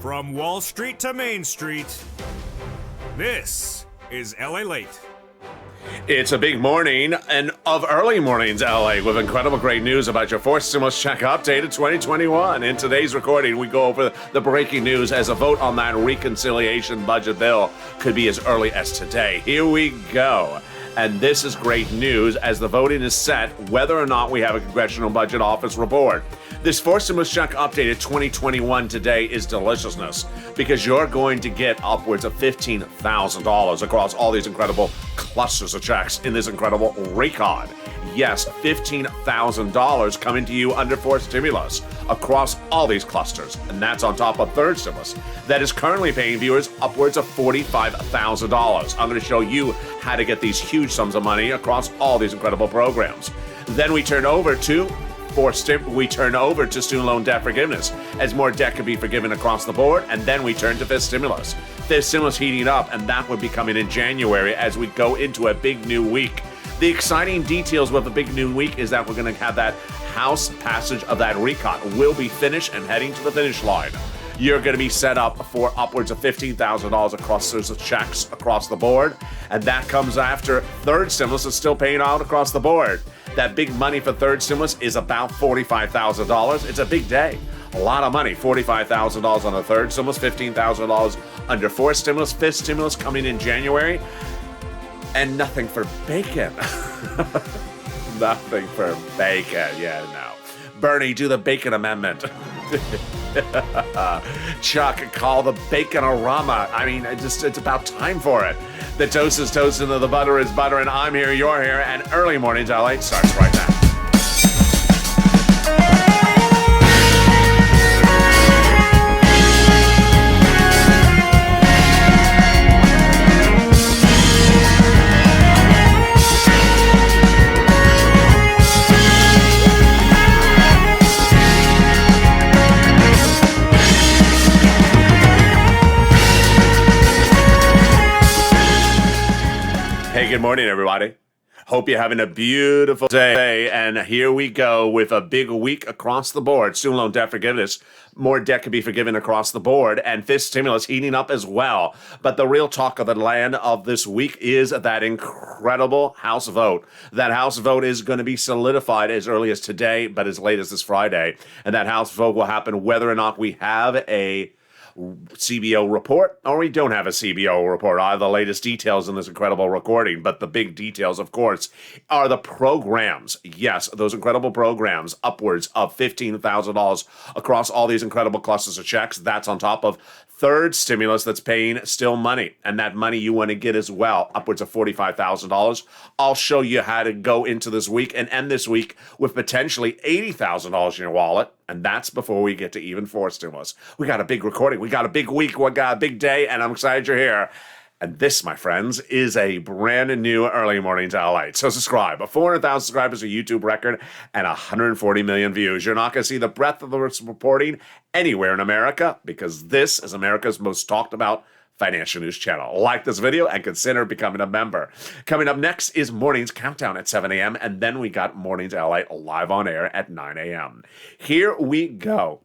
From Wall Street to Main Street, this is Lalate. It's a big morning, and of early mornings, LA, with incredible great news about your fourth stimulus check updated 2021. In today's recording, we go over the breaking news as a vote on that reconciliation budget bill could be as early as today. Here we go. And this is great news as the voting is set whether or not we have a Congressional Budget Office report. This fourth stimulus check updated 2021 today is deliciousness because you're going to get upwards of $15,000 across all these incredible clusters of checks in this incredible recon. Yes, $15,000 coming to you under fourth stimulus across all these clusters. And that's on top of third stimulus that is currently paying viewers upwards of $45,000. I'm going to show you how to get these huge sums of money across all these incredible programs. Then we turn over to student loan debt forgiveness, as more debt can be forgiven across the board, and then we turn to fifth stimulus. Fifth stimulus heating up, and that would be coming in January as we go into a big new week. The exciting details with the big new week is that we're going to have that House passage of that recon. We'll be finished and heading to the finish line. You're going to be set up for upwards of $15,000 across those checks across the board, and that comes after third stimulus is still paying out across the board. That big money for third stimulus is about $45,000. It's a big day. A lot of money. $45,000 on the third stimulus, $15,000 under fourth stimulus, fifth stimulus coming in January, and nothing for bacon. Nothing for bacon. Yeah, no. Bernie, do the bacon amendment. Chuck, call the bacon-a-rama. I mean, it's about time for it. The toast is toasting, the butter is butter, and I'm here, you're here, and early mornings LA starts right now. Hey, good morning, everybody. Hope you're having a beautiful day. And here we go with a big week across the board. Student loan debt forgiveness. More debt can be forgiven across the board. And fifth stimulus heating up as well. But the real talk of the land of this week is that incredible House vote. That House vote is going to be solidified as early as today, but as late as this Friday. And that House vote will happen whether or not we have a CBO report or we don't have a CBO report. I have the latest details in this incredible recording, but the big details, of course, are the programs. Yes, those incredible programs, upwards of $15,000 across all these incredible clusters of checks. That's on top of third stimulus that's paying still money, and that money you want to get as well, upwards of $45,000. I'll show you how to go into this week and end this week with potentially $80,000 in your wallet, and that's before we get to even fourth stimulus. We got a big recording. We got a big week. We got a big day, and I'm excited you're here. And this, my friends, is a brand new early morning Lalate. So subscribe. 400,000 subscribers, a YouTube record, and 140 million views. You're not going to see the breadth of the reporting anywhere in America because this is America's most talked about financial news channel. Like this video and consider becoming a member. Coming up next is Mornings Countdown at 7 a.m. And then we got Mornings LA live on air at 9 a.m. Here we go.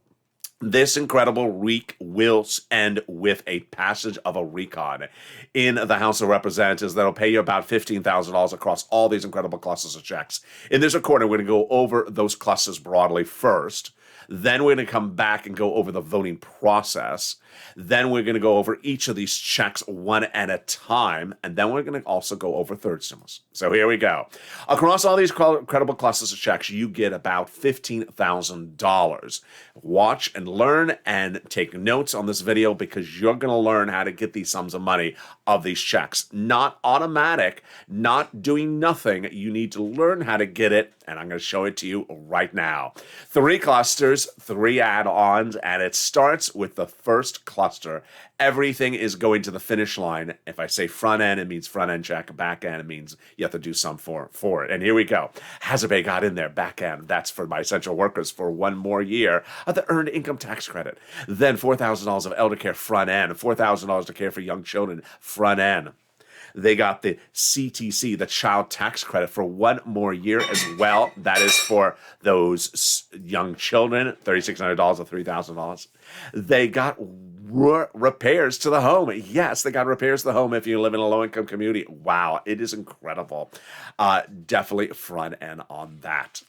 This incredible week will end with a passage of a recon in the House of Representatives that'll pay you about $15,000 across all these incredible clusters of checks. In this recording, we're going to go over those clusters broadly first. Then we're going to come back and go over the voting process. Then we're going to go over each of these checks one at a time. And then we're going to also go over third stimulus. So here we go. Across all these incredible clusters of checks, you get about $15,000. Watch and learn and take notes on this video because you're going to learn how to get these sums of money of these checks. Not automatic, not doing nothing. You need to learn how to get it. And I'm going to show it to you right now. 3 clusters, 3 add-ons, and it starts with the first cluster. Everything is going to the finish line. If I say front end, it means front end check. Back end, it means you have to do some for it. And here we go. Hazard got in there. Back end, that's for my essential workers for 1 more year of the earned income tax credit. Then $4,000 of elder care front end, $4,000 to care for young children front end. They got the CTC, the child tax credit, for 1 more year as well. That is for those young children, $3,600 or $3,000. They got repairs to the home. Yes, they got repairs to the home if you live in a low-income community. Wow, it is incredible. Definitely front end on that.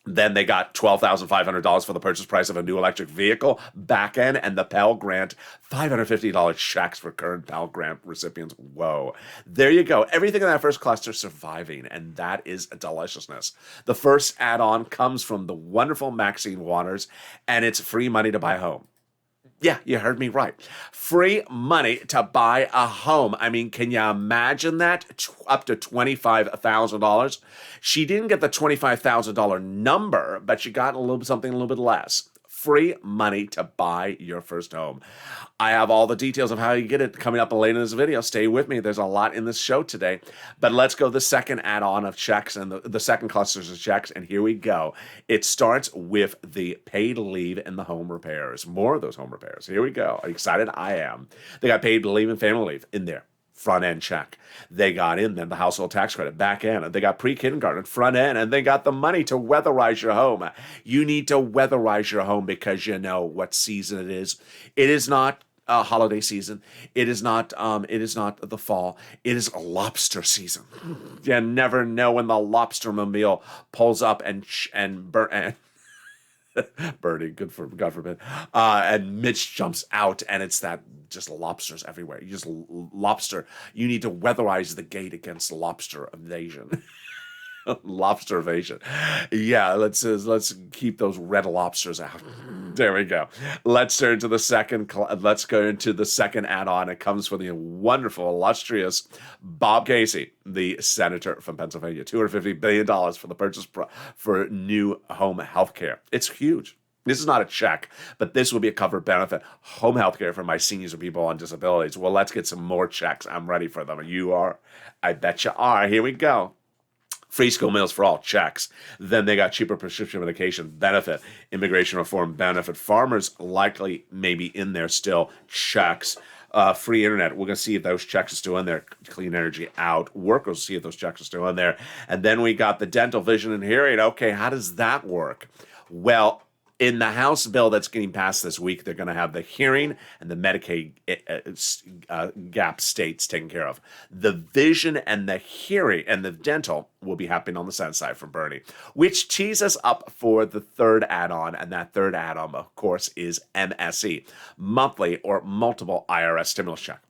Then they got $12,500 for the purchase price of a new electric vehicle, back end, and the Pell Grant, $550 checks for current Pell Grant recipients. Whoa. There you go. Everything in that first cluster surviving, and that is a deliciousness. The first add-on comes from the wonderful Maxine Waters, and it's free money to buy a home. Yeah, you heard me right. Free money to buy a home. I mean, can you imagine that? Up to $25,000. She didn't get the $25,000 number, but she got something a little bit less. Free money to buy your first home. I have all the details of how you get it coming up later in this video. Stay with me. There's a lot in this show today. But let's go the second add-on of checks and the second clusters of checks. And here we go. It starts with the paid leave and the home repairs. More of those home repairs. Here we go. Are you excited? I am. They got paid leave and family leave in there. Front end check. They got in then the household tax credit, back end. They got pre-kindergarten, front end, and they got the money to weatherize your home. You need to weatherize your home because you know what season it is. It is not holiday season. It is not the fall. It is lobster season. You never know when the lobster mobile pulls up and Birdie, God forbid. And Mitch jumps out, and it's that just lobsters everywhere. You just lobster. You need to weatherize the gate against lobster invasion. Lobster evasion. Yeah, let's keep those red lobsters out. There we go. Let's turn to the second. Let's go into the second add-on. It comes from the wonderful, illustrious Bob Casey, the senator from Pennsylvania. $250 billion for the purchase for new home health care. It's huge. This is not a check, but this will be a covered benefit. Home health care for my seniors and people on disabilities. Well, let's get some more checks. I'm ready for them. You are? I bet you are. Here we go. Free school meals for all, checks. Then they got cheaper prescription medication benefit, immigration reform benefit. Farmers likely maybe in there still, checks. Free internet. We're going to see if those checks are still in there. Clean energy out. Workers see if those checks are still in there. And then we got the dental, vision, and hearing. Okay, how does that work? Well, in the House bill that's getting passed this week, they're going to have the hearing and the Medicaid gap states taken care of. The vision and the hearing and the dental will be happening on the Senate side from Bernie, which tees us up for the third add-on. And that third add-on, of course, is MSE, monthly or multiple IRS stimulus check.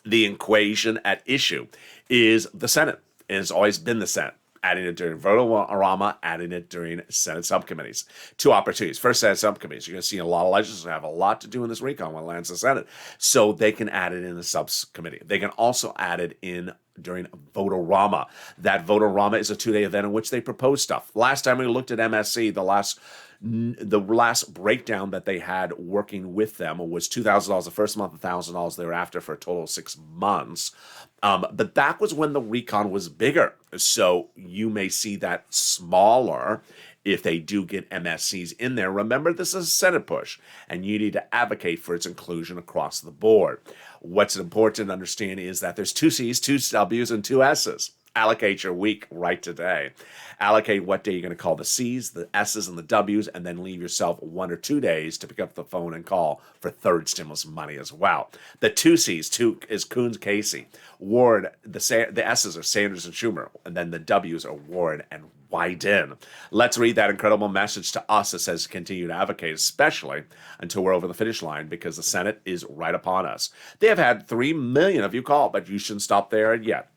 The equation at issue is the Senate. It has always been the Senate. Adding it during vote-a-rama, adding it during Senate subcommittees. Two opportunities. First, Senate subcommittees. You're going to see a lot of legislators have a lot to do in this recon when it lands the Senate. So they can add it in the subcommittee. They can also add it in during vote-a-rama. That vote-a-rama is a two-day event in which they propose stuff. Last time we looked at MSC, the last breakdown that they had working with them was $2,000 the first month, $1,000 thereafter for a total of 6 months. But that was when the recon was bigger. So you may see that smaller if they do get MSCs in there. Remember, this is a Senate push, and you need to advocate for its inclusion across the board. What's important to understand is that there's 2 C's, 2 W's, and 2 S's. Allocate your week right today. Allocate what day you're going to call the C's, the S's, and the W's, and then leave yourself 1 or 2 days to pick up the phone and call for third stimulus money as well. The 2 C's, 2 is Coons, Casey. Ward, the S's are Sanders and Schumer, and then the W's are Warren and Wyden. Let's read that incredible message to us that says continue to advocate, especially until we're over the finish line, because the Senate is right upon us. They have had 3 million of you call, but you shouldn't stop there yet.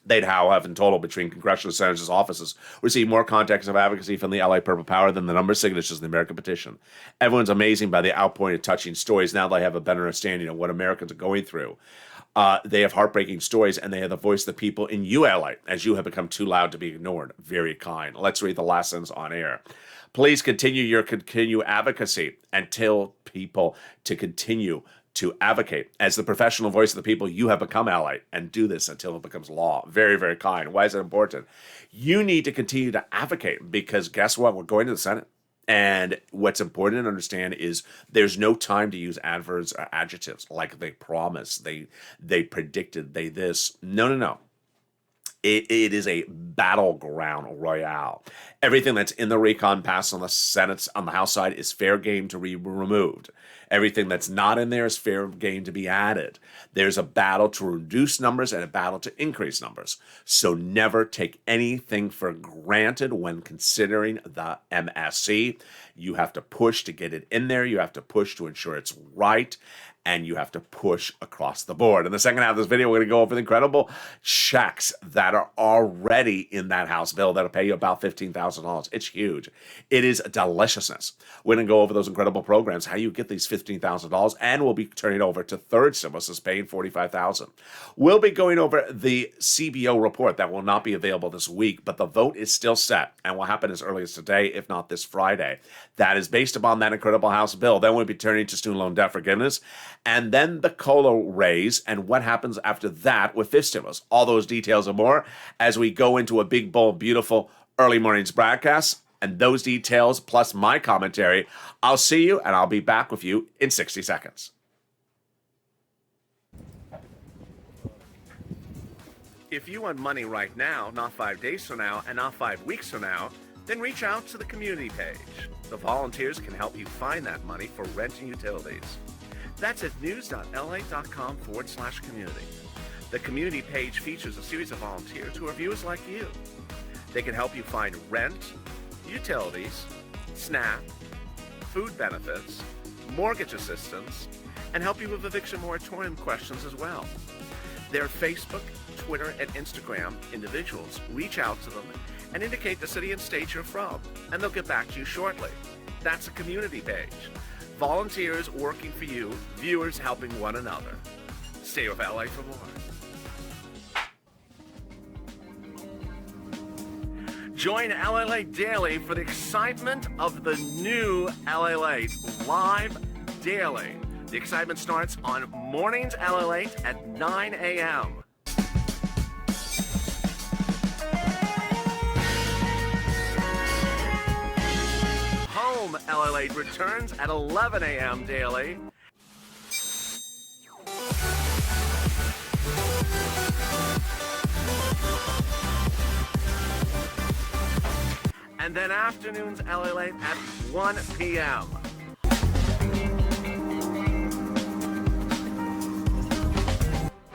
They'd have in total between congressional senators' offices received more contacts of advocacy from the LA Purple Power than the number of signatures in the American petition. Everyone's amazing by the outpouring of touching stories. Now they have a better understanding of what Americans are going through. They have heartbreaking stories, and they have the voice of the people in you, LA, as you have become too loud to be ignored. Very kind. Let's read the last sentence on air. Please continue your advocacy and tell people to continue to advocate. As the professional voice of the people, you have become LA, and do this until it becomes law. Very, very kind. Why is it important? You need to continue to advocate because guess what? We're going to the Senate. And what's important to understand is there's no time to use adverbs or adjectives like they promised, they predicted, they this. No. It is a battleground royale. Everything that's in the recon passed on the Senate, on the House side, is fair game to be removed. Everything that's not in there is fair game to be added. There's a battle to reduce numbers and a battle to increase numbers. So never take anything for granted when considering the MSC. You have to push to get it in there. You have to push to ensure it's right. And you have to push across the board. In the second half of this video, we're going to go over the incredible checks that are already in that House bill that'll pay you about $15,000. It's huge. It is deliciousness. We're going to go over those incredible programs, how you get these $15,000, and we'll be turning over to third stimulus is paying $45,000. We'll be going over the CBO report that will not be available this week, but the vote is still set and will happen as early as today, if not this Friday. That is based upon that incredible House bill. Then we'll be turning to student loan debt forgiveness, and then the COLA raise, and what happens after that with fifth stimulus. All those details and more as we go into a big, bold, beautiful early mornings broadcast. And those details plus my commentary, I'll see you, and I'll be back with you in 60 seconds. If you want money right now, not 5 days from now, and not 5 weeks from now, then reach out to the community page. The volunteers can help you find that money for rent and utilities. That's at news.la.com/community. The community page features a series of volunteers who are viewers like you. They can help you find rent, utilities, SNAP, food benefits, mortgage assistance, and help you with eviction moratorium questions as well. Their Facebook, Twitter, and Instagram individuals reach out to them and indicate the city and state you're from, and they'll get back to you shortly. That's a community page. Volunteers working for you, viewers helping one another. Stay with LA for more. Join LA Late Daily for the excitement of the new LA Late live daily. The excitement starts on mornings LA Late at 9 a.m. Home LA Late returns at 11 a.m. daily. And then afternoons LA Late at 1 p.m.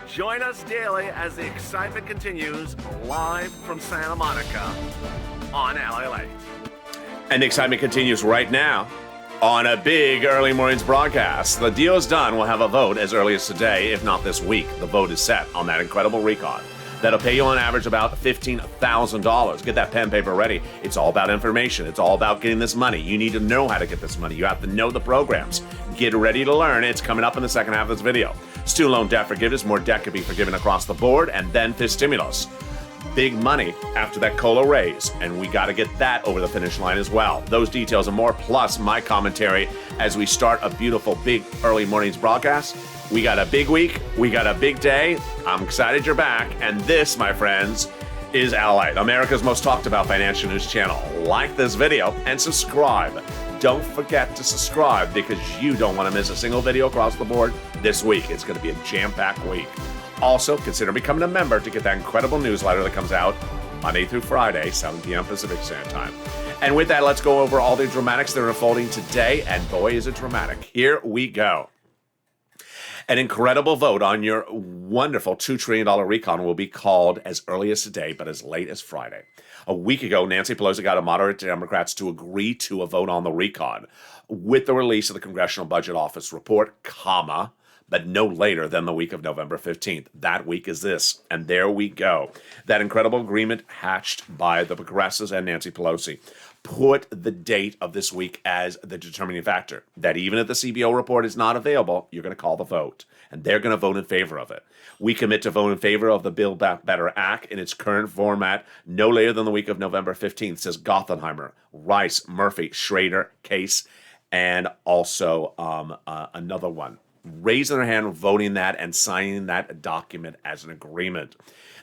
Join us daily as the excitement continues live from Santa Monica on LA Late. And the excitement continues right now on a big early mornings broadcast. The deal is done. We'll have a vote as early as today, if not this week. The vote is set on that incredible recon. That'll pay you on average about $15,000. Get that pen and paper ready. It's all about information. It's all about getting this money. You need to know how to get this money. You have to know the programs. Get ready to learn. It's coming up in the second half of this video. Student loan debt forgiveness. More debt can be forgiven across the board. And then fifth stimulus. Big money after that COLA raise, and we got to get that over the finish line as well. Those details and more, plus my commentary as we start a beautiful big early mornings broadcast. We got a big week. We got a big day. I'm excited you're back, and this, my friends, is Lalate, America's most talked about financial news channel. Like this video and subscribe. Don't forget to subscribe because you don't want to miss a single video across the board this week. It's going to be a jam-packed week. Also, consider becoming a member to get that incredible newsletter that comes out Monday through Friday, 7 p.m. Pacific Standard Time. And with that, let's go over all the dramatics that are unfolding today, and boy, is it dramatic. Here we go. An incredible vote on your wonderful $2 trillion recon will be called as early as today, but as late as Friday. A week ago, Nancy Pelosi got a moderate Democrats to agree to a vote on the recon with the release of the Congressional Budget Office report, but no later than the week of November 15th. That week is this, and there we go. That incredible agreement hatched by the progressives and Nancy Pelosi put the date of this week as the determining factor, that even if the CBO report is not available, you're going to call the vote, and they're going to vote in favor of it. We commit to vote in favor of the Build Back Better Act in its current format no later than the week of November 15th, says Gothenheimer, Rice, Murphy, Schrader, Case, and also another one. Raising their hand, voting that, and signing that document as an agreement.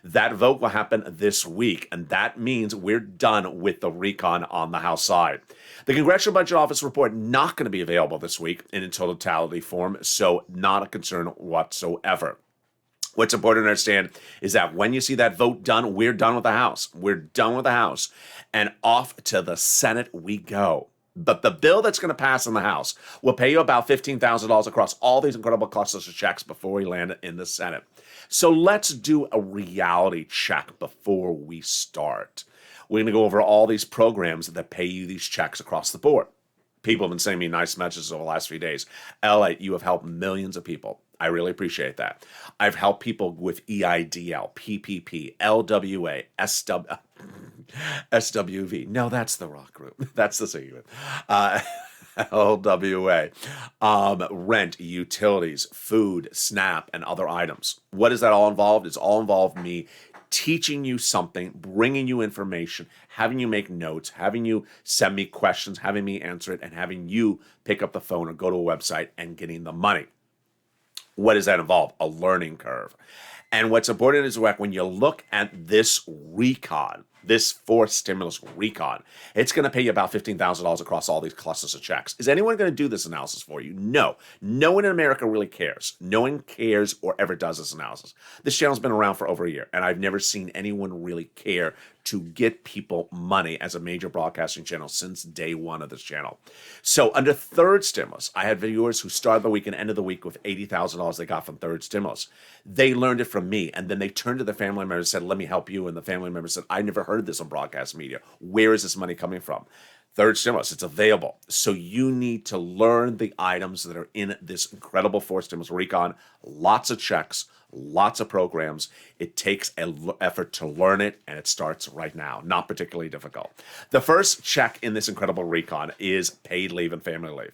That vote will happen this week, and that means we're done with the recon on the House side. The Congressional Budget Office report not going to be available this week in its totality form, so not a concern whatsoever. What's important to understand is that when you see that vote done, we're done with the House. We're done with the House. And off to the Senate we go. But the bill that's going to pass in the House will pay you about $15,000 across all these incredible clusters of checks before we land in the Senate. So let's do a reality check before we start. We're going to go over all these programs that pay you these checks across the board. People have been sending me nice messages over the last few days. Lalate, you have helped millions of people. I really appreciate that. I've helped people with EIDL, PPP, LWA, SWV. No, that's the rock group. That's the secret. LWA, rent, utilities, food, SNAP, and other items. What is that all involved? It's all involved me teaching you something, bringing you information, having you make notes, having you send me questions, having me answer it, and having you pick up the phone or go to a website and getting the money. What does that involve? A learning curve. And what's important is when you look at this recon, this fourth stimulus recon, it's going to pay you about $15,000 across all these clusters of checks. Is anyone going to do this analysis for you? No. No one in America really cares. No one cares or ever does this analysis. This channel's been around for over a year, and I've never seen anyone really care to get people money as a major broadcasting channel since day one of this channel. So under third stimulus, I had viewers who started the week and ended the week with $80,000 they got from third stimulus. They learned it from me, and then they turned to their family members and said, let me help you. And the family member said, I never heard this on broadcast media. Where is this money coming from? Third stimulus, it's available. So you need to learn the items that are in this incredible fourth stimulus recon. Lots of checks, lots of programs. It takes an effort to learn it, and it starts right now. Not particularly difficult. The first check in this incredible recon is paid leave and family leave.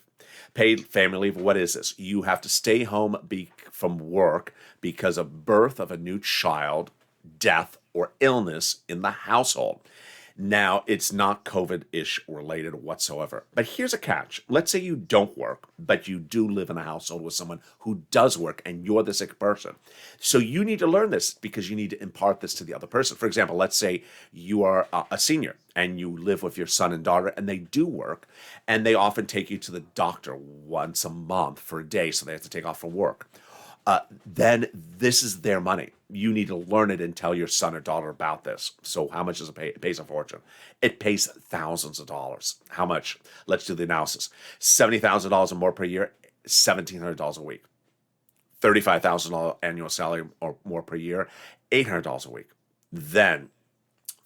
Paid family leave, what is this? You have to stay home from work because of birth of a new child, death, or illness in the household. Now, it's not COVID-ish related whatsoever. But here's a catch. Let's say you don't work, but you do live in a household with someone who does work, and you're the sick person. So you need to learn this because you need to impart this to the other person. For example, let's say you are a senior and you live with your son and daughter, and they do work, and they often take you to the doctor once a month for a day, so they have to take off from work. Then this is their money. You need to learn it and tell your son or daughter about this. So how much does it pay? It pays a fortune. It pays thousands of dollars. How much? Let's do the analysis. $70,000 or more per year, $1,700 a week. $35,000 annual salary or more per year, $800 a week. Then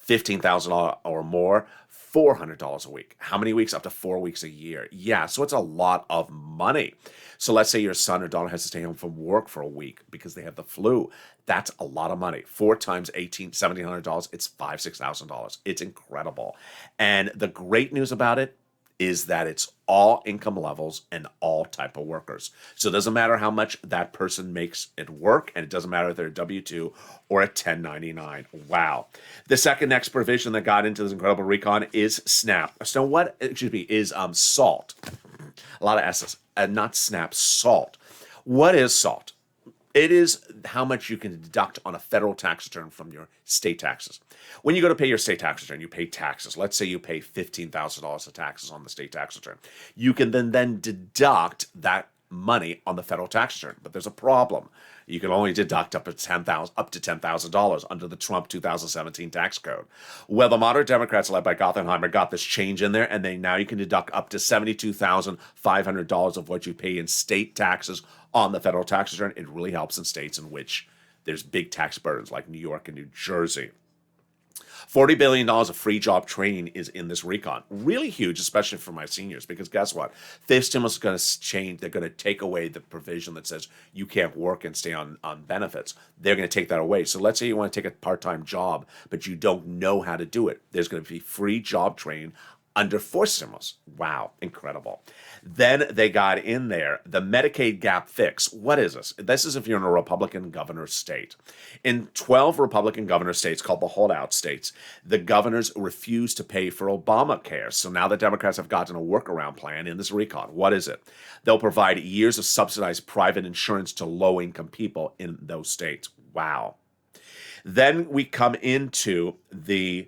$15,000 or more, $400 a week. How many weeks? Up to 4 weeks a year. Yeah, so it's a lot of money. So let's say your son or daughter has to stay home from work for a week because they have the flu. That's a lot of money. 4 times $1,700, it's $5,000, $6,000. It's incredible. And the great news about it is that it's all income levels and all type of workers. So it doesn't matter how much that person makes at work, and it doesn't matter if they're a W-2 or a 1099. Wow. The second next provision that got into this incredible recon is SNAP. So what, is SALT. A lot of S's. Not SNAP, SALT. What is SALT? It is how much you can deduct on a federal tax return from your state taxes. When you go to pay your state tax return, you pay taxes. Let's say you pay $15,000 of taxes on the state tax return. You can then deduct that money on the federal tax return. But there's a problem. You can only deduct up to $10,000 under the Trump 2017 tax code. Well, the moderate Democrats led by Gothenheimer got this change in there, and now you can deduct up to $72,500 of what you pay in state taxes on the federal tax return. It really helps in states in which there's big tax burdens like New York and New Jersey. $40 billion of free job training is in this recon. Really huge, especially for my seniors, because guess what? Fifth stimulus is going to change. They're going to take away the provision that says you can't work and stay on benefits. They're going to take that away. So let's say you want to take a part-time job, but you don't know how to do it. There's going to be free job training under fourth stimulus. Wow, incredible. Then they got in there the Medicaid gap fix. What is this? This is if you're in a Republican governor state. In 12 Republican governor states called the holdout states, the governors refused to pay for Obamacare. So now the Democrats have gotten a workaround plan in this recon. What is it? They'll provide years of subsidized private insurance to low-income people in those states. Wow. Then we come into the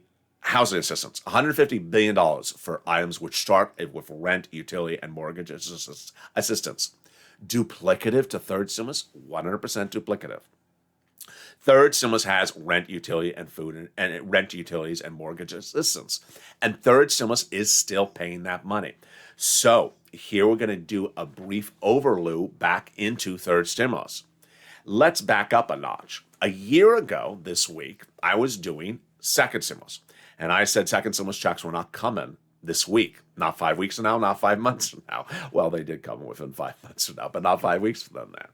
housing assistance, $150 billion for items which start with rent, utility, and mortgage assistance. Duplicative to third stimulus, 100% duplicative. Third stimulus has rent, utility, and food, and rent, utilities, and mortgage assistance. And third stimulus is still paying that money. So here we're going to do a brief overview back into third stimulus. Let's back up a notch. A year ago this week, I was doing second stimulus. And I said second stimulus checks were not coming this week. Not 5 weeks from now, not 5 months from now. Well, they did come within 5 months from now, but not 5 weeks from that.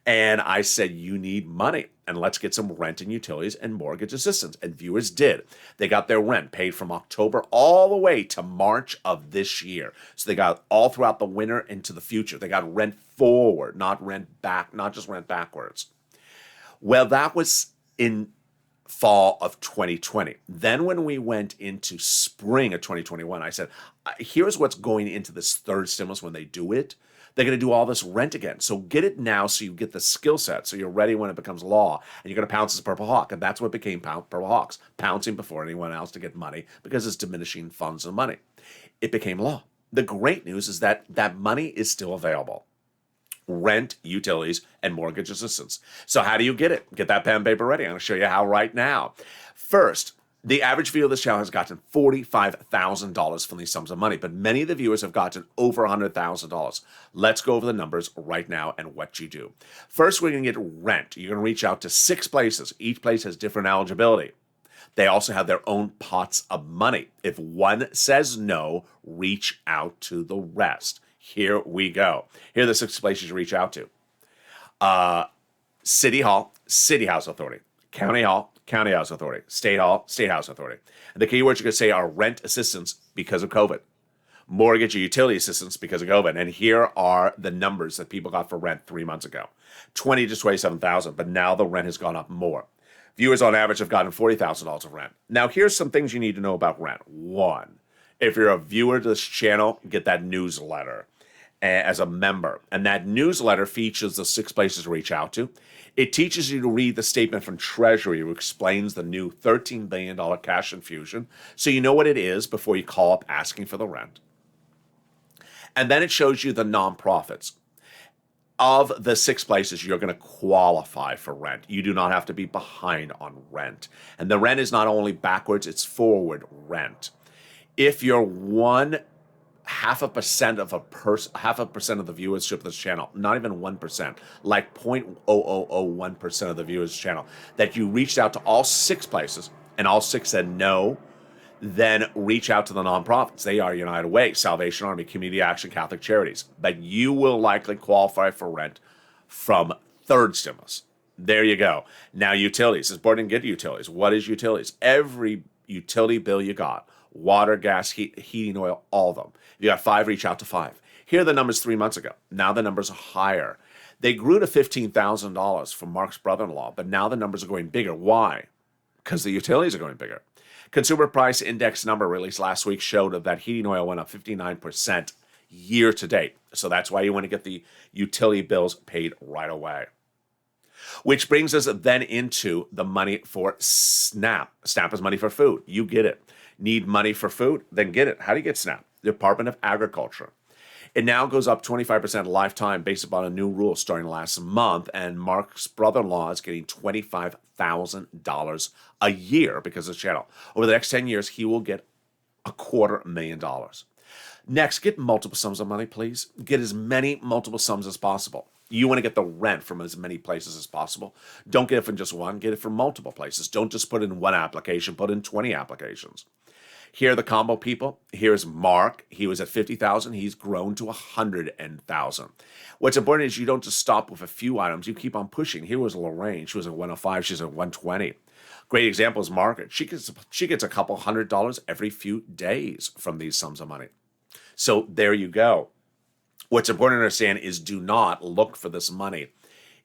And I said, you need money, and let's get some rent and utilities and mortgage assistance. And viewers did. They got their rent paid from October all the way to March of this year. So they got all throughout the winter into the future. They got rent forward, not rent back, not just rent backwards. Well, that was in fall of 2020. Then when we went into spring of 2021, I said, here's what's going into this third stimulus when they do it. They're going to do all this rent again. So get it now so you get the skill set, so you're ready when it becomes law, and you're going to pounce as a Purple Hawk. And that's what became Purple Hawks, pouncing before anyone else to get money because it's diminishing funds and money. It became law. The great news is that that money is still available. Rent, utilities, and mortgage assistance. So how do you get it? Get that pen and paper ready. I'm going to show you how right now. First, the average viewer of this channel has gotten $45,000 from these sums of money, but many of the viewers have gotten over $100,000. Let's go over the numbers right now and what you do. First, we're going to get rent. You're going to reach out to 6 places. Each place has different eligibility. They also have their own pots of money. If one says no, reach out to the rest. Here we go. Here are the 6 places you reach out to. City Hall, City House Authority. County Hall, County House Authority. State Hall, State House Authority. And the keywords you could say are rent assistance because of COVID. Mortgage or utility assistance because of COVID. And here are the numbers that people got for rent 3 months ago. 20 to 27,000, but now the rent has gone up more. Viewers on average have gotten $40,000 of rent. Now here's some things you need to know about rent. 1, if you're a viewer to this channel, get that newsletter as a member. And that newsletter features the 6 places to reach out to. It teaches you to read the statement from Treasury, which explains the new $13 billion cash infusion, so you know what it is before you call up asking for the rent. And then it shows you the nonprofits. Of the 6 places, you're going to qualify for rent. You do not have to be behind on rent. And the rent is not only backwards, it's forward rent. If you're 0.5% of a person, 0.5% of the viewership of this channel, not even 1%, like 0.0001% of the viewers channel, that you reached out to all 6 places and all 6 said no, then reach out to the nonprofits. They are United Way, Salvation Army, Community Action, Catholic Charities. But you will likely qualify for rent from third stimulus. There you go. Now utilities. It's important to get utilities. What is utilities? Every utility bill you got. Water, gas, heating oil, all of them. If you got 5, reach out to 5. Here are the numbers 3 months ago. Now the numbers are higher. They grew to $15,000 from Mark's brother-in-law, but now the numbers are going bigger. Why? Because the utilities are going bigger. Consumer Price Index number released last week showed that heating oil went up 59% year to date. So that's why you want to get the utility bills paid right away. Which brings us then into the money for SNAP. SNAP is money for food. You get it. Need money for food? Then get it. How do you get SNAP? Department of Agriculture. It now goes up 25% lifetime based upon a new rule starting last month, and Mark's brother-in-law is getting $25,000 a year because of the channel. Over the next 10 years, he will get $250,000. Next, get multiple sums of money, please. Get as many multiple sums as possible. You want to get the rent from as many places as possible. Don't get it from just one, get it from multiple places. Don't just put in one application, put in 20 applications. Here are the combo people. Here's Mark. He was at 50,000. He's grown to 100,000. What's important is you don't just stop with a few items. You keep on pushing. Here was Lorraine. She was at 105. She's at 120. Great example is Margaret. She gets a couple $100 every few days from these sums of money. So there you go. What's important to understand is do not look for this money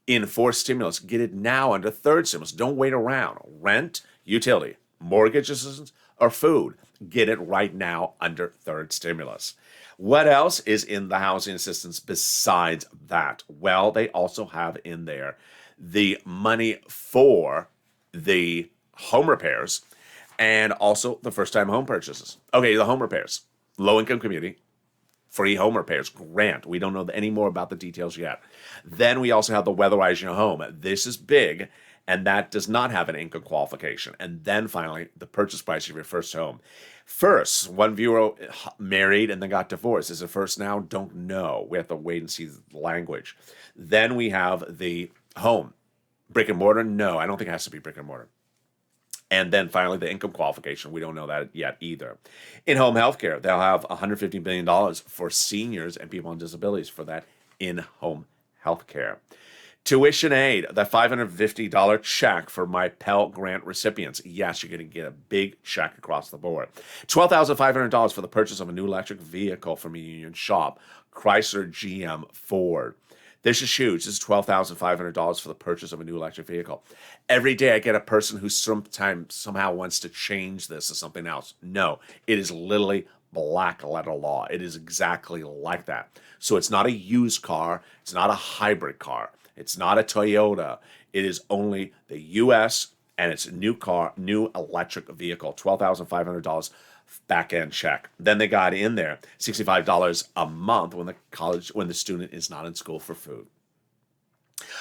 in fourth stimulus. Get it now under third stimulus. Don't wait around. Rent, utility, mortgage assistance, or food. Get it right now under third stimulus. What else is in the housing assistance besides that? Well, they also have in there the money for the home repairs and also the first-time home purchases. Okay, the home repairs. Low-income community, free home repairs, grant. We don't know any more about the details yet. Then we also have the weatherize your home. This is big, and that does not have an income qualification. And then finally, the purchase price of your first home. First, one viewer married and then got divorced. Is it first now? Don't know. We have to wait and see the language. Then we have the home. Brick and mortar? No, I don't think it has to be brick and mortar. And then finally, the income qualification. We don't know that yet either. In-home healthcare, they'll have $150 billion for seniors and people on disabilities for that in-home healthcare. Tuition aid, the $550 check for my Pell Grant recipients. Yes, you're going to get a big check across the board. $12,500 for the purchase of a new electric vehicle from a union shop, Chrysler, GM, Ford. This is huge. This is $12,500 for the purchase of a new electric vehicle. Every day I get a person who somehow wants to change this to something else. No, it is literally black letter law. It is exactly like that. So it's not a used car. It's not a hybrid car. It's not a Toyota. It is only the U.S. and it's a new electric vehicle, $12,500 back end check. Then they got in there $65 a month when the student is not in school for food.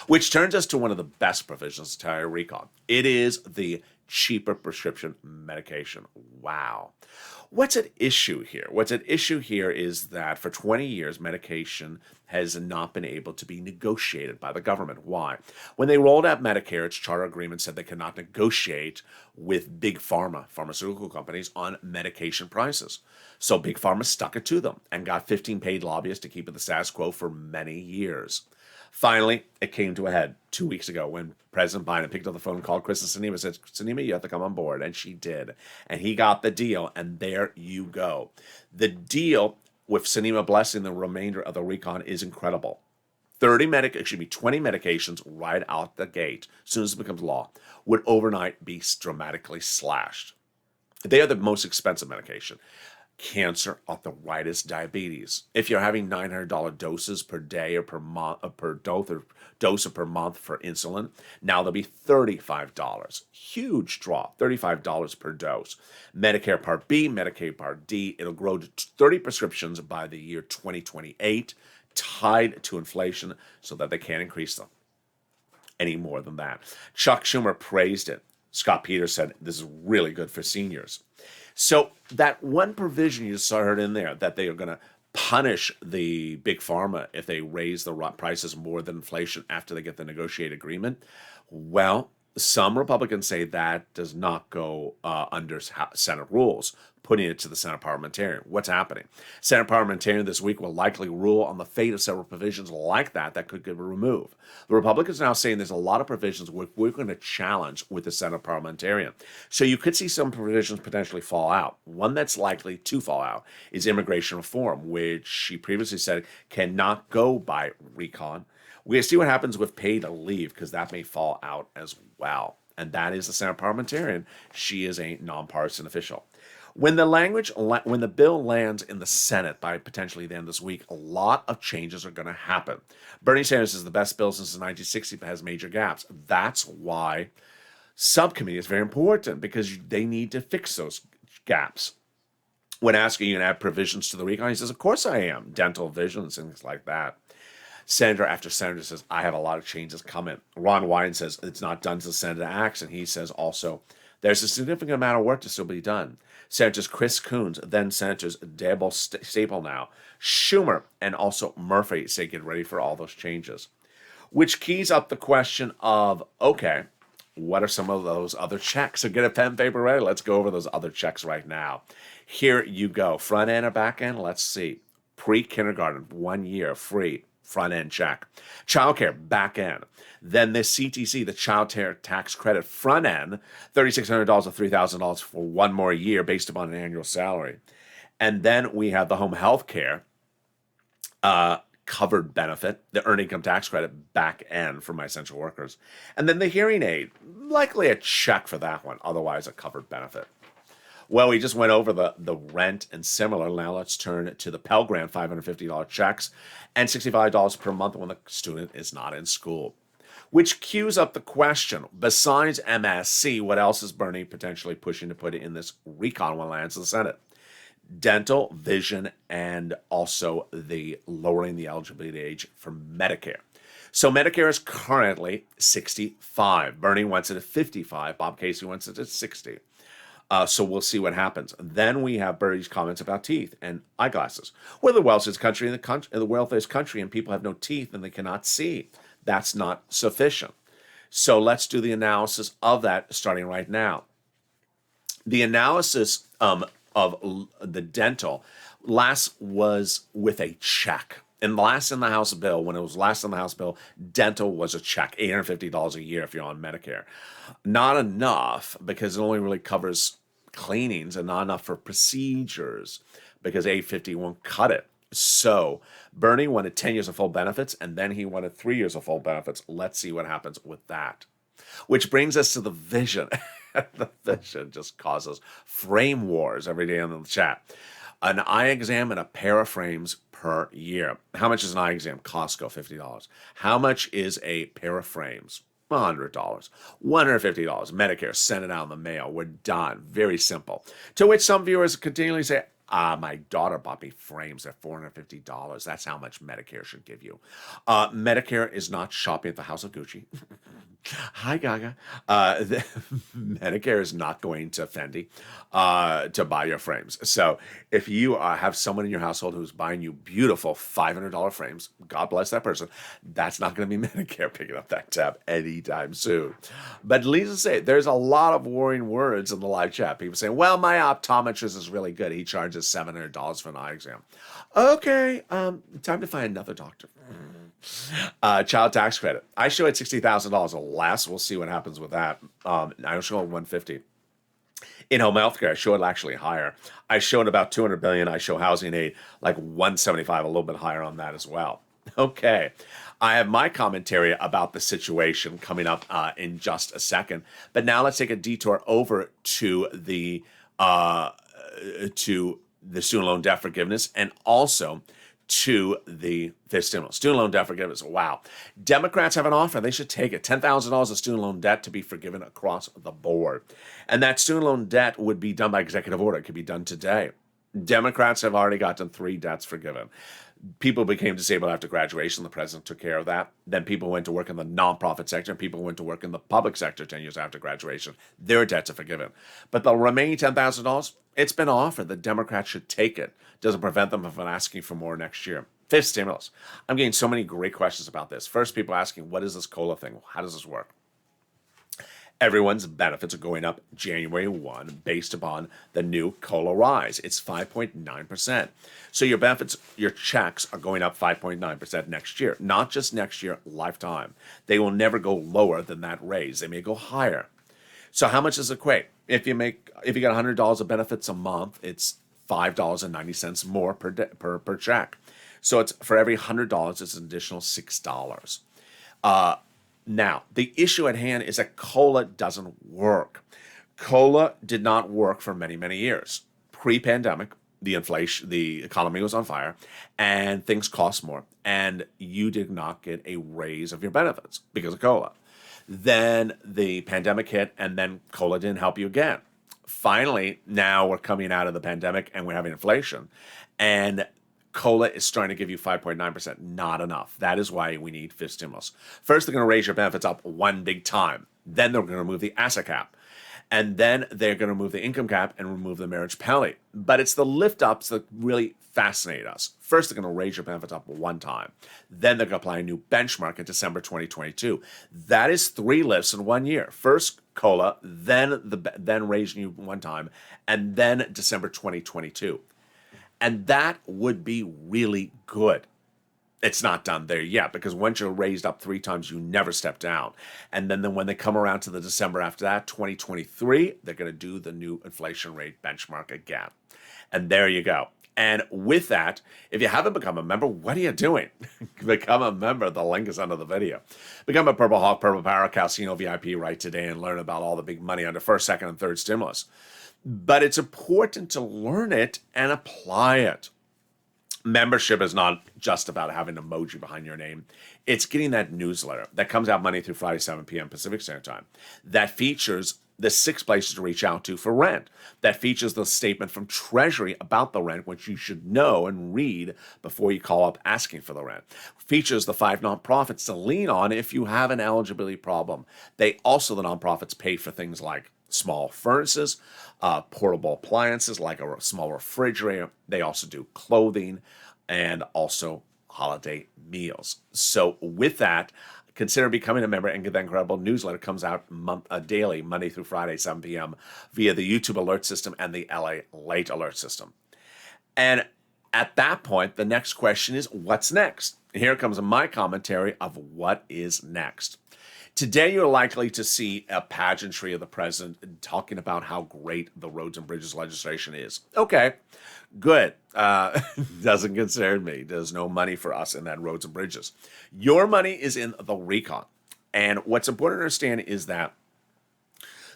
Which turns us to one of the best provisions of the entire recon. It is the cheaper prescription medication. Wow. What's at issue here? What's at issue here is that for 20 years, medication has not been able to be negotiated by the government. Why? When they rolled out Medicare, its charter agreement said they cannot negotiate with big pharma, pharmaceutical companies, on medication prices. So big pharma stuck it to them and got 15 paid lobbyists to keep it the status quo for many years. Finally, it came to a head 2 weeks ago when President Biden picked up the phone and called Kristen Sinema and said, Sinema, you have to come on board. And she did. And he got the deal, and there you go. The deal with Sinema blessing the remainder of the recon is incredible. 20 medications right out the gate, as soon as it becomes law, would overnight be dramatically slashed. They are the most expensive medication. Cancer, arthritis, diabetes. If you're having $900 doses per day or per month, dose or per month for insulin, now they'll be $35. Huge drop, $35 per dose. Medicare Part B, Medicare Part D, it'll grow to 30 prescriptions by the year 2028, tied to inflation so that they can't increase them any more than that. Chuck Schumer praised it. Scott Peters said this is really good for seniors. So that one provision you saw heard in there that they are going to punish the big pharma if they raise the prices more than inflation after they get the negotiated agreement. Well, some Republicans say that does not go under Senate rules, putting it to the Senate parliamentarian. What's happening? Senate parliamentarian this week will likely rule on the fate of several provisions like that could get removed. The Republicans are now saying there's a lot of provisions we're going to challenge with the Senate parliamentarian. So you could see some provisions potentially fall out. One that's likely to fall out is immigration reform, which she previously said cannot go by recon. We're going to see what happens with paid leave because that may fall out as well. And that is the Senate parliamentarian. She is a nonpartisan official. When the bill lands in the Senate by potentially the end of this week, a lot of changes are going to happen. Bernie Sanders is the best bill since the 1960s, but has major gaps. That's why subcommittee is very important because they need to fix those gaps. When asking you to add provisions to the recon, he says, of course I am. Dental, vision, and things like that. Senator after senator says, I have a lot of changes coming. Ron Wyden says it's not done until the Senate acts, and he says also, there's a significant amount of work to still be done. Senators Chris Coons, then Senators Dable Staple now, Schumer, and also Murphy say get ready for all those changes. Which keys up the question of, okay, what are some of those other checks? So get a pen and paper ready. Let's go over those other checks right now. Here you go. Front end or back end? Let's see. Pre-kindergarten, 1 year, free. Front end check. Childcare, back end. Then the CTC, the child tax credit, front end, $3,600 or $3,000 for 1 more year based upon an annual salary. And then we have the home health care covered benefit, the earned income tax credit, back end for my essential workers. And then the hearing aid, likely a check for that one, otherwise a covered benefit. Well, we just went over the rent and similar. Now let's turn to the Pell Grant $550 checks and $65 per month when the student is not in school. Which cues up the question, besides MSC, what else is Bernie potentially pushing to put in this recon when it lands in the Senate? Dental, vision, and also the lowering the eligibility age for Medicare. So Medicare is currently 65. Bernie wants it at 55. Bob Casey wants it at 60. So we'll see what happens. Then we have Bernie's comments about teeth and eyeglasses. We're the wealthiest country in the wealthiest country, and people have no teeth and they cannot see. That's not sufficient. So let's do the analysis of that starting right now. The analysis of the dental last was with a check. And last in the House bill, when it was last in the House bill, dental was a check, $850 a year if you're on Medicare. Not enough, because it only really covers cleanings and not enough for procedures, because $850 won't cut it. So Bernie wanted 10 years of full benefits, and then he wanted 3 years of full benefits. Let's see what happens with that. Which brings us to the vision. The vision just causes frame wars every day in the chat. An eye exam and a pair of frames per year. How much is an eye exam? Costco, $50. How much is a pair of frames? $100. $150. Medicare, send it out in the mail. We're done. Very simple. To which some viewers continually say, my daughter bought me frames at $450. That's how much Medicare should give you. Medicare is not shopping at the House of Gucci. Hi, Gaga. Medicare is not going to Fendi to buy your frames. So if you have someone in your household who's buying you beautiful $500 frames, God bless that person, that's not going to be Medicare picking up that tab anytime soon. But Lisa say there's a lot of worrying words in the live chat. People saying, well, my optometrist is really good. He charges $700 for an eye exam. Okay, time to find another doctor. Child tax credit. I show it $60,000 or less. We'll see what happens with that. I don't show it $150. In home healthcare, I show it actually higher. I show it about $200 billion. I show housing aid like $175, a little bit higher on that as well. Okay, I have my commentary about the situation coming up in just a second. But now let's take a detour over to the student loan debt forgiveness and also to the student loan debt forgiveness. Wow. Democrats have an offer. They should take it. $10,000 of student loan debt to be forgiven across the board. And that student loan debt would be done by executive order. It could be done today. Democrats have already gotten 3 debts forgiven. People became disabled after graduation. The president took care of that. Then people went to work in the nonprofit sector, and people went to work in the public sector 10 years after graduation. Their debts are forgiven. But the remaining $10,000, it's been offered. The Democrats should take it. Doesn't prevent them from asking for more next year. 5th stimulus. I'm getting so many great questions about this. First, people asking, what is this COLA thing? How does this work? Everyone's benefits are going up January 1 based upon the new COLA rise. It's 5.9%. So your benefits, your checks are going up 5.9% next year. Not just next year, lifetime. They will never go lower than that raise. They may go higher. So how much does it equate? If you get $100 of benefits a month, it's $5.90 more per check. So it's for every $100, it's an additional $6. Now, the issue at hand is that COLA doesn't work. COLA did not work for many, many years. Pre-pandemic, the economy was on fire, and things cost more, and you did not get a raise of your benefits because of COLA. Then the pandemic hit, and then COLA didn't help you again. Finally, now we're coming out of the pandemic, and we're having inflation, and COLA is starting to give you 5.9%. Not enough. That is why we need 5th stimulus. First, they're going to raise your benefits up one big time. Then they're going to remove the asset cap. And then they're going to remove the income cap and remove the marriage penalty. But it's the lift-ups that really fascinate us. First, they're going to raise your benefits up one time. Then they're going to apply a new benchmark in December 2022. That is 3 lifts in 1 year. First, COLA, then raising you one time, and then December 2022. And that would be really good. It's not done there yet, because once you're raised up 3 times, you never step down. And then when they come around to the December after that, 2023, they're going to do the new inflation rate benchmark again. And there you go. And with that, if you haven't become a member, what are you doing? Become a member. The link is under the video. Become a Purple Hawk, Purple Power, Casino VIP right today and learn about all the big money under 1st, 2nd, and 3rd stimulus. But it's important to learn it and apply it. Membership is not just about having an emoji behind your name. It's getting that newsletter that comes out Monday through Friday, 7 p.m. Pacific Standard Time, that features the 6 places to reach out to for rent. That features the statement from Treasury about the rent, which you should know and read before you call up asking for the rent. Features the 5 nonprofits to lean on if you have an eligibility problem. The nonprofits pay for things like small furnaces, portable appliances like a small refrigerator. They also do clothing and also holiday meals. So with that, consider becoming a member and get that incredible newsletter. Comes out daily, Monday through Friday, 7 p.m. via the YouTube alert system and the LA Late alert system. And at that point, the next question is, what's next? Here comes my commentary of what is next. Today, you're likely to see a pageantry of the president talking about how great the roads and bridges legislation is. Okay, good. Doesn't concern me. There's no money for us in that roads and bridges. Your money is in the recon. And what's important to understand is that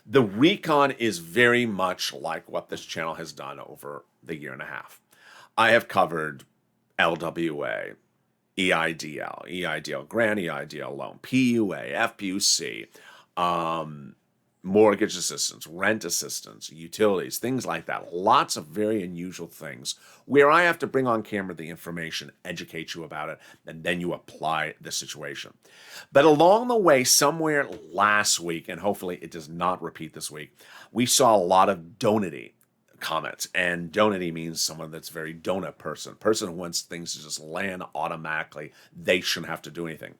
the recon is very much like what this channel has done over the year and a half. I have covered LWA, EIDL grant, EIDL loan, PUA, FPUC, mortgage assistance, rent assistance, utilities, things like that. Lots of very unusual things where I have to bring on camera the information, educate you about it, and then you apply the situation. But along the way, somewhere last week, and hopefully it does not repeat this week, we saw a lot of donity comments. And donity means someone that's very donut person who wants things to just land automatically. They shouldn't have to do anything.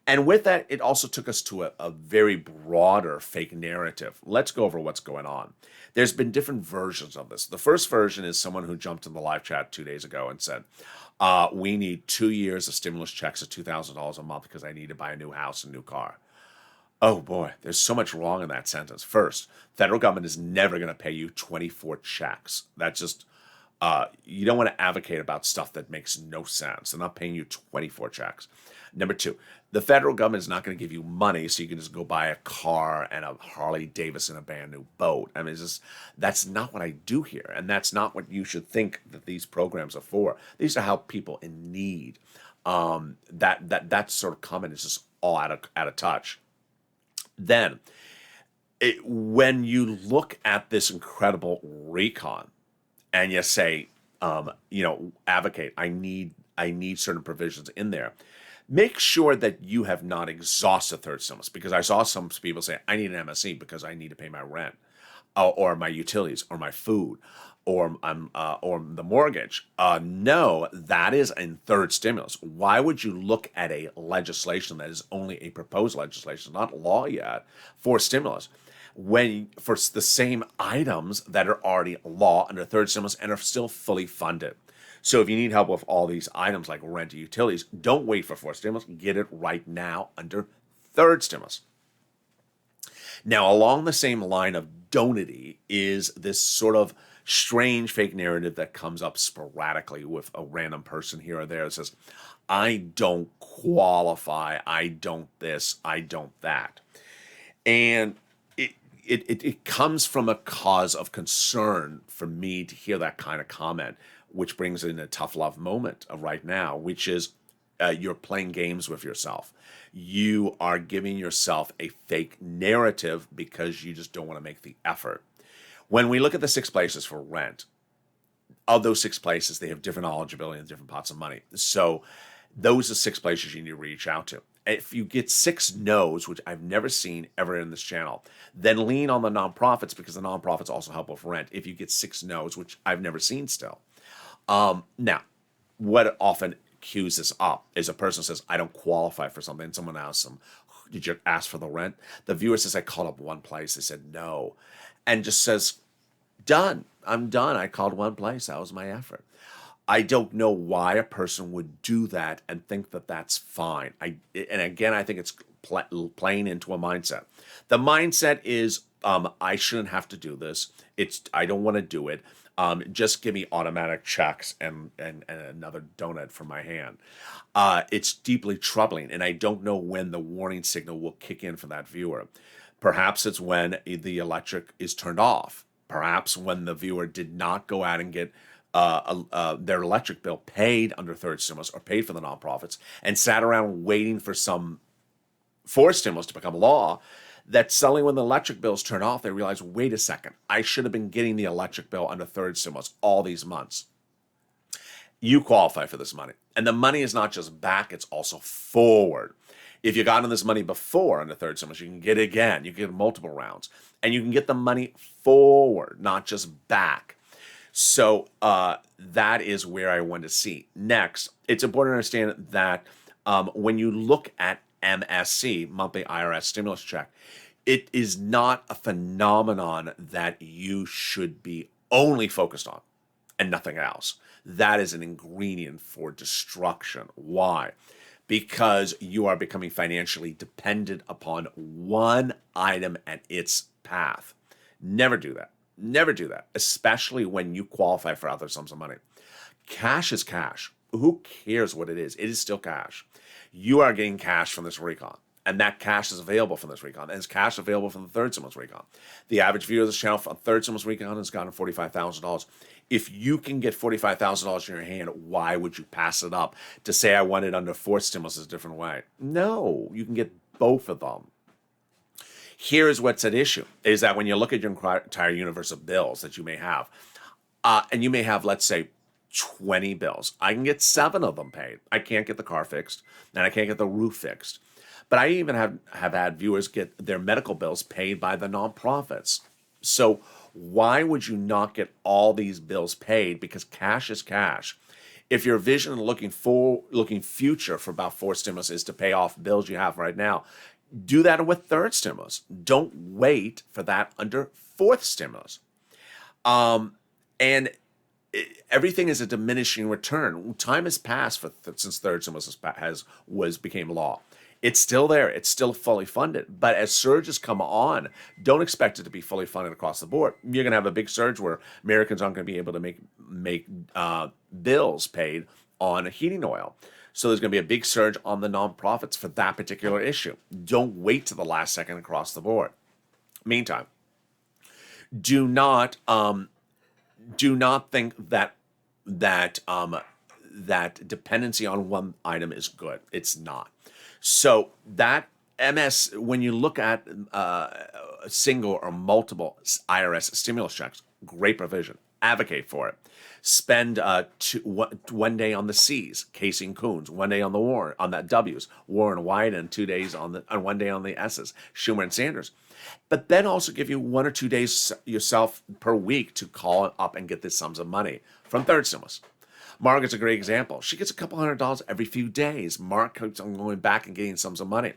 And with that, it also took us to a very broader fake narrative. Let's go over what's going on. There's been different versions of this. The first version is someone who jumped in the live chat 2 days ago and said, we need 2 years of stimulus checks of $2,000 a month because I need to buy a new house and new car. Oh boy, there's so much wrong in that sentence. First, federal government is never going to pay you 24 checks. That's just, you don't want to advocate about stuff that makes no sense. They're not paying you 24 checks. Number two, the federal government is not going to give you money so you can just go buy a car and a Harley Davidson, a brand new boat. I mean, it's just, that's not what I do here. And that's not what you should think that these programs are for. These are help people in need. That sort of comment is just all out of touch. Then, when you look at this incredible recon and you say, advocate, I need certain provisions in there, make sure that you have not exhausted third stimulus, because I saw some people say, I need an MSE because I need to pay my rent or my utilities or my food or the mortgage. No, that is in third stimulus. Why would you look at a legislation that is only a proposed legislation, not law yet, for stimulus, when for the same items that are already law under third stimulus and are still fully funded? So if you need help with all these items like rent and utilities, don't wait for fourth stimulus. Get it right now under third stimulus. Now, along the same line of donity is this sort of strange fake narrative that comes up sporadically with a random person here or there that says, I don't qualify, I don't this, I don't that. And it comes from a cause of concern for me to hear that kind of comment, which brings in a tough love moment of right now, which is you're playing games with yourself. You are giving yourself a fake narrative because you just don't want to make the effort. When we look at the 6 places for rent, of those 6 places, they have different eligibility and different pots of money. So those are 6 places you need to reach out to. If you get 6 no's, which I've never seen ever in this channel, then lean on the nonprofits because the nonprofits also help with rent. If you get 6 no's, which I've never seen still. Now, what often cues this up is a person says, I don't qualify for something. And someone asks them, did you ask for the rent? The viewer says, I called up one place. They said no. And just says, done. I'm done. I called one place. That was my effort. I don't know why a person would do that and think that that's fine. And again, I think it's playing into a mindset. The mindset is, I shouldn't have to do this. I don't want to do it. Just give me automatic checks and another donut from my hand. It's deeply troubling, and I don't know when the warning signal will kick in for that viewer. Perhaps it's when the electric is turned off. Perhaps when the viewer did not go out and get their electric bill paid under third stimulus or paid for the nonprofits and sat around waiting for some fourth stimulus to become law. that suddenly when the electric bills turn off, they realize, wait a second, I should have been getting the electric bill under third stimulus all these months. You qualify for this money. And the money is not just back, it's also forward. If you got in this money before under third stimulus, you can get it again. You can get multiple rounds. And you can get the money forward, not just back. So that is where I want to see. Next, it's important to understand that when you look at MSC, monthly IRS stimulus check, it is not a phenomenon that you should be only focused on and nothing else. That is an ingredient for destruction. Why? Because you are becoming financially dependent upon one item and its path. Never do that. Never do that, especially when you qualify for other sums of money. Cash is cash. Who cares what it is? It is still cash. You are getting cash from this recon, and that cash is available from this recon, and it's cash available from the third stimulus recon. The average viewer of this channel from third stimulus recon has gotten $45,000. If you can get $45,000 in your hand, why would you pass it up to say I want it under fourth stimulus a different way? No, you can get both of them. Here's what's at issue, is that when you look at your entire universe of bills that you may have, and you may have, let's say, 20 bills. I can get 7 of them paid. I can't get the car fixed, and I can't get the roof fixed. But I even have had viewers get their medical bills paid by the nonprofits. So why would you not get all these bills paid? Because cash is cash. If your vision and looking future for about 4 stimulus is to pay off bills you have right now, do that with third stimulus. Don't wait for that under fourth stimulus. And everything is a diminishing return. Time has passed since third stimulus became law. It's still there. It's still fully funded. But as surges come on, don't expect it to be fully funded across the board. You're going to have a big surge where Americans aren't going to be able to make bills paid on heating oil. So there's going to be a big surge on the nonprofits for that particular issue. Don't wait to the last second across the board. Meantime, do not think that dependency on one item is good. It's not. So that when you look at single or multiple IRS stimulus checks, great provision. Advocate for it. Spend 1 day on the C's, Casey and Coons, 1 day on the W's, Warren White, and 2 days on 1 day on the S's, Schumer and Sanders. But then also give you 1 or 2 days yourself per week to call up and get the sums of money from third stimulus. Margaret's a great example. She gets a couple $100 every few days. Mark keeps on going back and getting sums of money.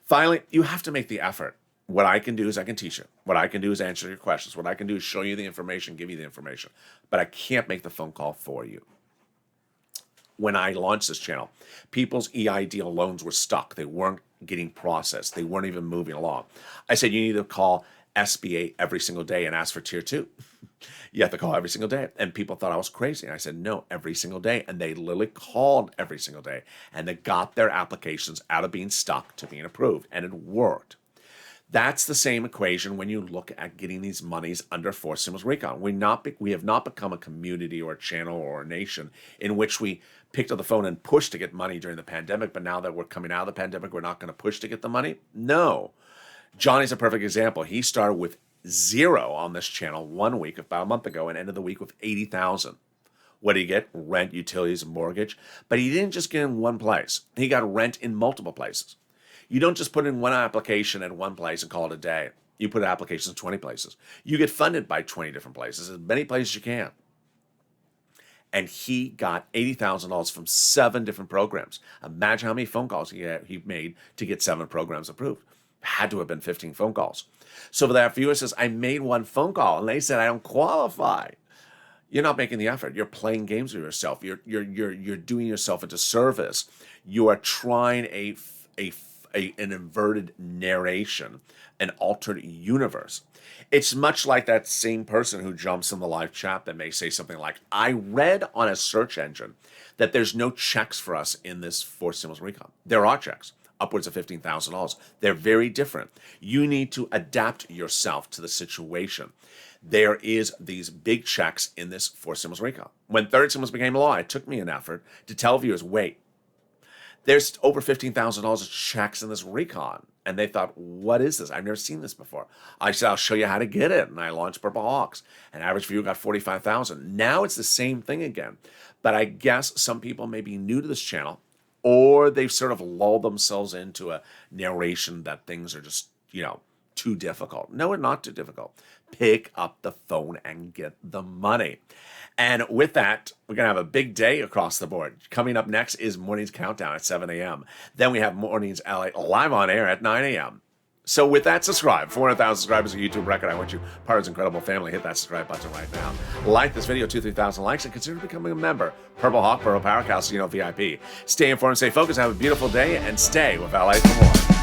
Finally, you have to make the effort. What I can do is I can teach you. What I can do is answer your questions. What I can do is show you the information, give you the information. But I can't make the phone call for you. When I launched this channel, people's EID loans were stuck. They weren't getting processed. They weren't even moving along. I said, you need to call SBA every single day and ask for tier 2. You have to call every single day. And people thought I was crazy. And I said, no, every single day. And they literally called every single day. And they got their applications out of being stuck to being approved. And it worked. That's the same equation when you look at getting these monies under fourth stimulus recon. We have not become a community or a channel or a nation in which we picked up the phone and pushed to get money during the pandemic, but now that we're coming out of the pandemic, we're not going to push to get the money? No. Johnny's a perfect example. He started with 0 on this channel 1 week, about a month ago, and ended the week with 80,000. What did he get? Rent, utilities, and mortgage. But he didn't just get in one place. He got rent in multiple places. You don't just put in one application at one place and call it a day. You put applications in 20 places. You get funded by 20 different places, as many places as you can. And he got $80,000 from 7 different programs. Imagine how many phone calls he made to get 7 programs approved. Had to have been 15 phone calls. So for that viewer says, I made 1 phone call, and they said I don't qualify. You're not making the effort. You're playing games with yourself. You're doing yourself a disservice. You are trying an inverted narration, an altered universe. It's much like that same person who jumps in the live chat that may say something like, I read on a search engine that there's no checks for us in this fourth stimulus recon. There are checks, upwards of $15,000. They're very different. You need to adapt yourself to the situation. There is these big checks in this fourth stimulus recon. When third stimulus became law, it took me an effort to tell viewers, wait, There's over $15,000 of checks in this recon. And they thought, what is this? I've never seen this before. I said, I'll show you how to get it. And I launched Purple Hawks. And average view got 45,000. Now it's the same thing again. But I guess some people may be new to this channel, or they've sort of lulled themselves into a narration that things are just, too difficult. No, it's not too difficult. Pick up the phone and get the money. And with that, we're going to have a big day across the board. Coming up next is Morning's Countdown at 7 a.m. Then we have Morning's LA live on air at 9 a.m. So with that, subscribe. 400,000 subscribers, a YouTube record. I want you part of this incredible family. Hit that subscribe button right now. Like this video, 2,000-3,000 likes, and consider becoming a member. Purple Hawk, Purple Power Casino VIP. Stay informed, stay focused, have a beautiful day, and stay with LA for more.